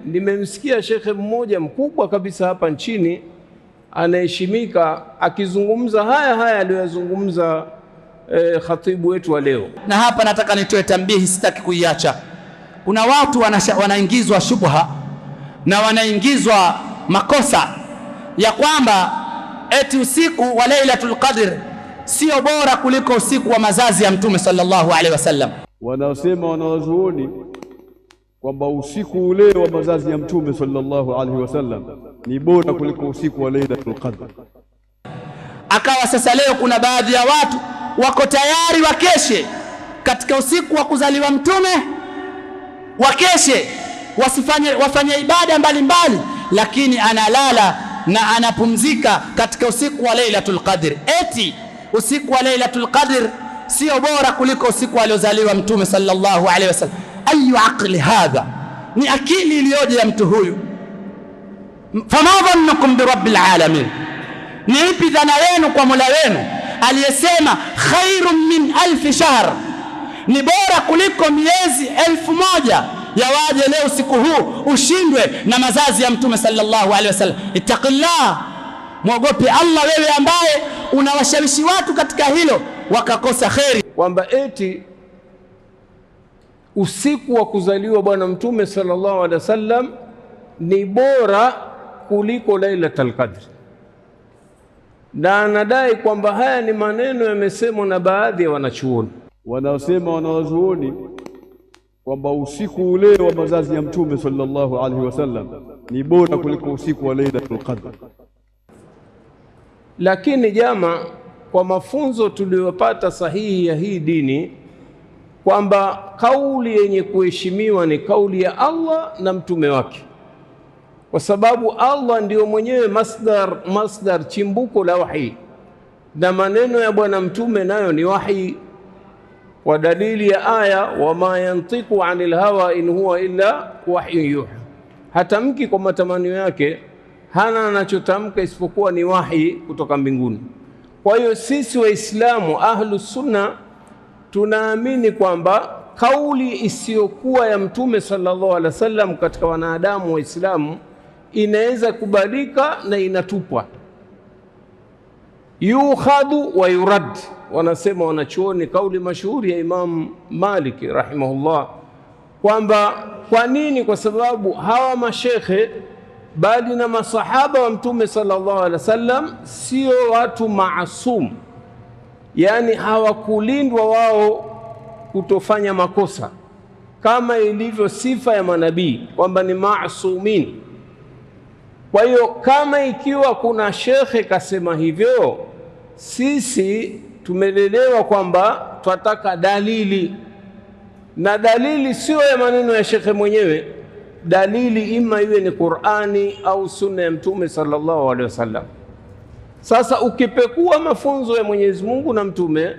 nimemsikia shekhe mmoja mkubwa kabisa hapa nchini anaheshimika akizungumza haya aliyozungumza khatibu wetu wa leo. Na hapa nataka nitoe tambihi, sitaki kuiacha. Kuna watu wanaingizwa shubha na wanaingizwa makosa ya kwamba eti usiku wa Lailatul Qadr sio bora kuliko usiku wa mazazi ya Mtume sallallahu alaihi wasallam. Wanaosema wanawazuoni kwamba usiku ule wa mazazi ya Mtume sallallahu alaihi wasallam ni bora kuliko usiku wa Lailatul Qadr. Akawa sasa leo kuna baadhi ya watu wako tayari wakeshe katika usiku wa kuzaliwa Mtume, wakeshe wafanye ibada mbalimbali, lakini analala na anapumzika katika usiku wa Lailatul Qadr. Eti usiku wa Lailatul Qadr sio bora kuliko usiku aliozaliwa Mtume sallallahu alaihi wasallam. Ayu aqli hadha, ni akili iliyoje ya mtu huyu? Fama dhannukum bi rabbil alamin, ni ipi dhana yenu kwa Mola wenu aliyesema khairun min alf shahr, ni bora kuliko miezi 1000 ya waje leo usiku huu ushindwe na mazazi ya Mtume sallallahu alaihi wasallam. Ittaqillah, muogope Allah wewe ambaye unawashawishi watu katika hilo wakakosa kheri, kwamba eti usiku wa kuzaliwa bwana Mtume sallallahu alaihi wasallam ni bora kuliko Lailatul Qadr, na anadai kwamba haya ni maneno yamesemwa na baadhi ya wanachuoni. Wanaosema wanawazuoni kwamba usiku ule wa mazazi ya Mtume sallallahu alaihi wasallam ni bora kuliko usiku wa Lailatul Qadr. Lakini jama, kwa mafunzo tuliyopata sahihi ya hii dini, kwamba kauli yenye kuheshimiwa ni kauli ya Allah na mtume wake, kwa sababu Allah ndio mwenyewe masdar chimbuko la wahi, na maneno ya bwana mtume nayo ni wahi, kwa dalili ya aya wama yantiqu anil hawa in huwa illa wahyun yuha, hatamki kwa matamanio yake, hana anachotamka isipokuwa ni wahi kutoka mbinguni. Kwa hiyo sisi Waislamu ahlus sunna tunaamini kwamba kauli isiyokuwa ya Mtume sallallahu alaihi wasallam katika wanadamu Waislamu inaweza kubalika na inatupwa, yukhadhu wa yurad. Wanasema wanachuoni, kauli mashuhuri ya Imam Malik rahimahullah, kwamba kwa nini? Kwa sababu hawa mashekhe bali na masahaba wa Mtume sallallahu alaihi wasallam sio watu maasum, yani hawakulindwa wao kutofanya makosa kama ilivyo sifa ya manabii kwamba ni maasumin. Kwa hiyo kama ikiwa kuna shekhe kasema hivyo, sisi tumelelewa kwamba tunataka dalili, na dalili sio ya maneno ya shekhe mwenyewe. Dalili ima iwe ni Qur'ani au sunna ya Mtume sallallahu alaihi wasallam. Sasa ukipekua mafunzo ya Mwenyezi Mungu na Mtume,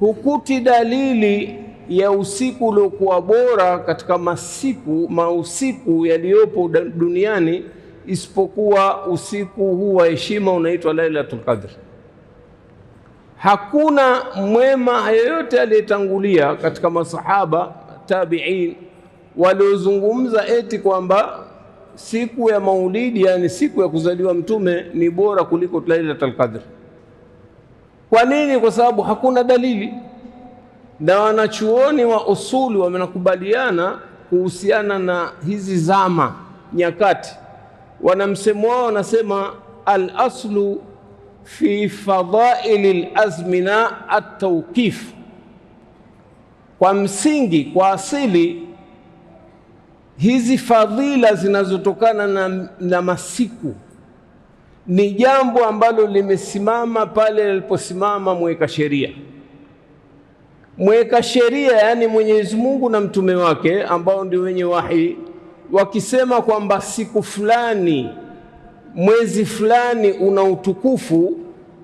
hukuti dalili ya usiku uliokuwa bora katika mausiku yaliyopo duniani isipokuwa usiku huu wa heshima unaitwa Lailatul Qadr. Hakuna mwema yeyote aliyetangulia katika masahaba tabi'in waliozungumza eti kwamba siku ya maulidi, yani siku ya kuzaliwa Mtume, ni bora kuliko Lailatul Qadr. Kwa nini? Kwa sababu hakuna dalili, na wanachuoni wa usuli wamenakubaliana kuhusiana na hizi zama nyakati. Wanamsemo wao wanasema al-aslu fi fadaili al-azmina at-tawqif, kwa msingi, kwa asili, hizi fadhila zinazotokana na masiku ni jambo ambalo limesimama pale aliposimama mweka sheria. Mweka sheria, yani Mwenyezi Mungu na mtume wake ambao ndio wenye wahi, wakisema kwamba siku fulani, mwezi fulani una utukufu,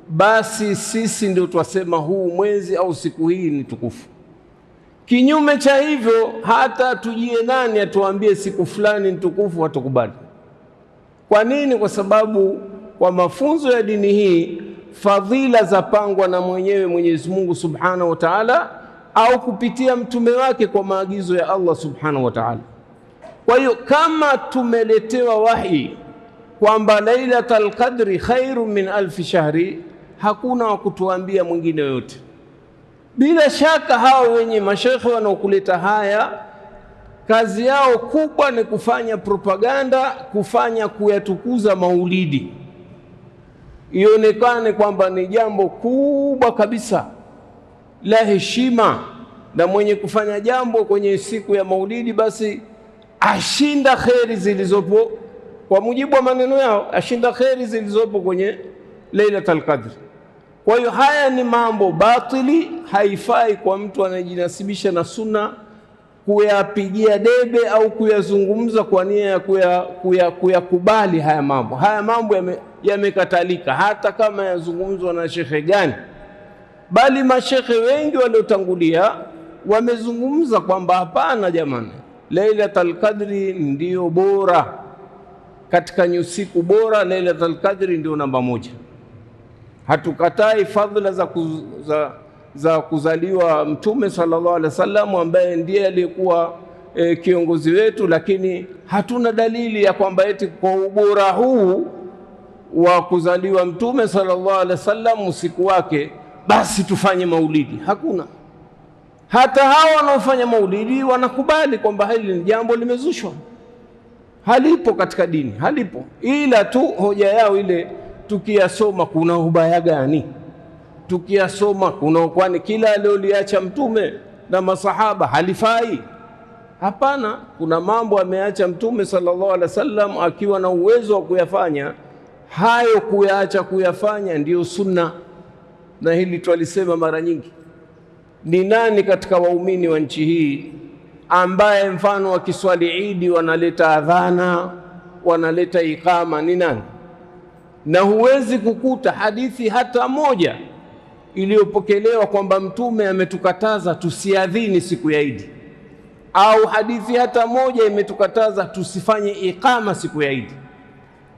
basi sisi ndio twasema huu mwezi au siku hii ni tukufu. Kinyume cha hivyo, hata tujie nani atuambie siku fulani ni tukufu, hatukubali. Kwa nini? Kwa sababu kwa mafunzo ya dini hii fadhila zapangwa na mwenyewe Mwenyezi Mungu Subhanahu wa Ta'ala au kupitia mtume wake kwa maagizo ya Allah Subhanahu wa Ta'ala. Kwa hiyo kama tumeletewa wahi kwamba Lailatul Qadri khairu min alfi shahri, hakuna wa kutuambia mwingine yote. Bila shaka hao wenye mashekhe wanaokuleta haya, kazi yao kubwa ni kufanya propaganda, kufanya kuyatukuza maulidi, ionekane kwamba ni jambo kubwa kabisa la heshima, na mwenye kufanya jambo kwenye siku ya maulidi basi ashinda kheri zilizopo, kwa mujibu wa maneno yao, ashinda kheri zilizopo kwenye Lailatul Qadr. Kwa hiyo haya ni mambo batili, haifai kwa mtu anayejinasibisha na sunna kuyapigia debe au kuyazungumza kwa nia ya kuyakubali haya mambo. Haya mambo yamekatalika, hata kama yazungumzwa na shekhe gani, bali mashekhe wengi waliotangulia wamezungumza kwamba hapana jamani, Lailatul Qadri ndio bora katika usiku bora, Lailatul Qadri ndio namba moja. Hatukatai fadhila za kuzaliwa Mtume sallallahu alaihi wasallam ambaye ndiye aliyekuwa kiongozi wetu, lakini hatuna dalili ya kwamba eti kwa ubora huu wa kuzaliwa Mtume sallallahu alaihi wasallam usiku wake basi tufanye maulidi. Hakuna. Hata hao wanaofanya maulidi wanakubali kwamba hili ni jambo limezushwa, halipo katika dini, halipo, ila tu hoja yao ile, tukiyasoma kuna ubaya gani? Tukiyasoma kuna, kwani kila alioliacha Mtume na masahaba halifai? Hapana, kuna mambo ameacha Mtume sallallahu alaihi wasallam akiwa na uwezo wa kuyafanya hayo, kuyaacha kuyafanya ndiyo sunna. Na hili twalisema mara nyingi. Ni nani katika waumini wa nchi hii ambaye mfano wa kiswali Idi wanaleta adhana, wanaleta ikama? Ni nani? Na huwezi kukuta hadithi hata moja iliyopokelewa kwamba Mtume ametukataza tusiadhini siku ya Idi, au hadithi hata moja imetukataza tusifanye ikama siku ya Idi.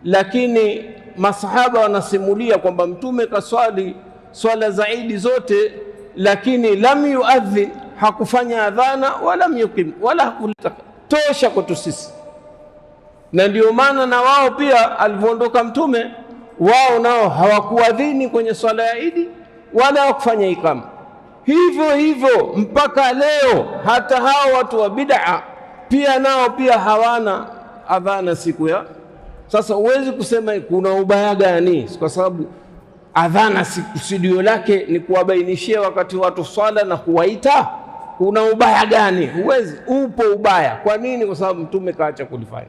Lakini masahaba wanasimulia kwamba Mtume kaswali swala za Idi zote, lakini lam yuadhin, hakufanya adhana wala yuqim, wala hakuleta tosha kwetu sisi. Na ndio maana na wao pia alivyoondoka Mtume, wao nao hawakuadhini kwenye swala ya Idi wala hawakufanya ikama. Hivyo hivyo mpaka leo, hata hao watu wa bid'a pia nao pia hawana adhana siku ya. Sasa huwezi kusema kuna ubaya gani, kwa sababu adhana kusudio lake ni kuwabainishia wakati watu swala na kuwaita. Kuna ubaya gani? Huwezi. Upo ubaya. Kwa nini? Kwa sababu Mtume kaacha kulifanya.